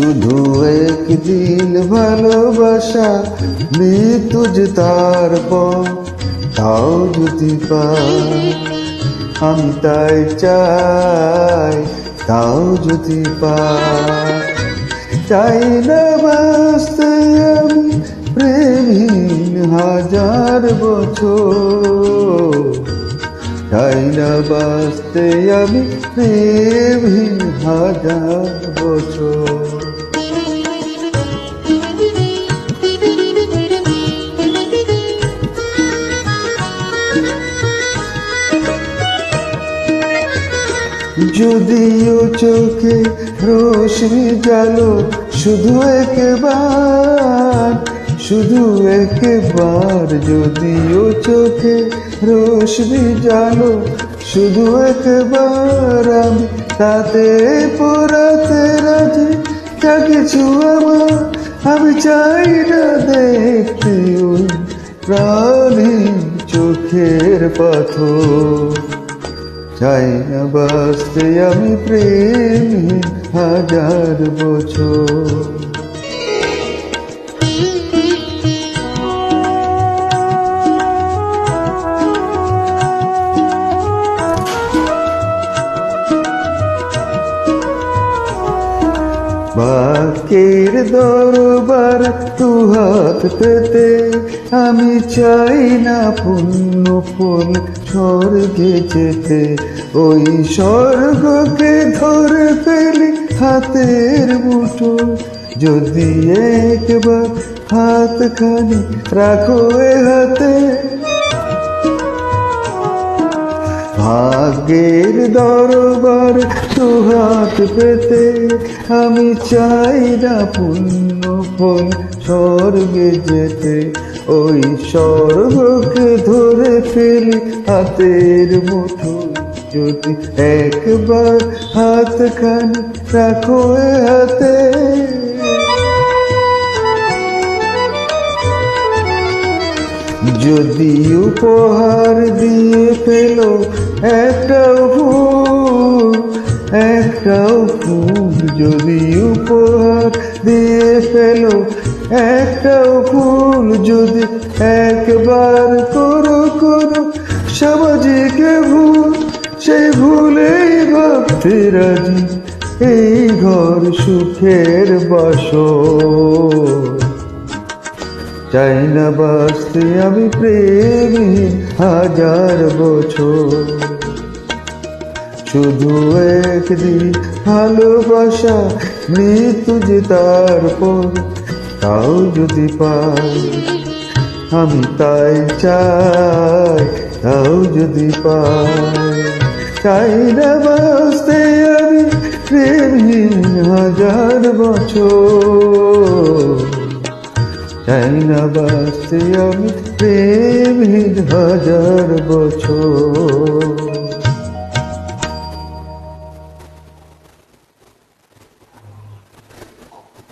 শুধু একদিন ভালোবাসা মৃত্যু যে তারপর তাও যদি পাই, আমি তাই চাই তাও যদি পাই। চাই না বাঁচতে আমি প্রেমহীন হাজার বছর, চাই না বাঁচতে আমি প্রেমহীন হাজার বছর। যদিও চোখে রোশনি জালো শুধু একবার, শুধু একবার, যদিও চোখে রোশনি জালো শুধু একবার, আমি তাতে পোড়াতে রাজি। যা কিছু আমার আমি চাই না দেখতে ওই প্রাণী চোখের পাথর, চাই না বাঁচতে আমি প্রেমহীন হাজার বছর। বাকের দরবার দুহাত পেতে আমি চাই না পুণ্য ফল স্বর্গে যেতে, ওই স্বর্গকে ধরে ফেলি হাতের মুঠো, যদি একবার হাতখানি রাখো এ হাতে। ভাগ্যের দরবার দুহাত পেতে আমি চাই না পুণ্য ফল স্বর্গে যেতে, ওই স্বর্গকে ধরে ফেলি হাতের মুঠো, যদি একবার হাতখানি রাখো এ হাতে। যদি উপহার দিয়ে ফেলো একটাও ফুল, একটাও ফুল, যদি উপহার দিয়ে ফেলো একটাও ফুল, যদি একবার করো করো সামাজিক ভুল, সেই ভুলেই ভাবতে রাজি এই ঘর সুখের বাসর। চাই না বাঁচতে আমি প্রেমহীন হাজার বছর, শুধু একদিন ভালোবাসা মৃত্যু যে তারপর তাও যদি পাই, আমি তাই চাই তাও যদি পাই। চাই না বাঁচতে আমি প্রেমহীন হাজার বছর, চাই না বাঁচতে আমি প্রেমহীন হাজার বছর।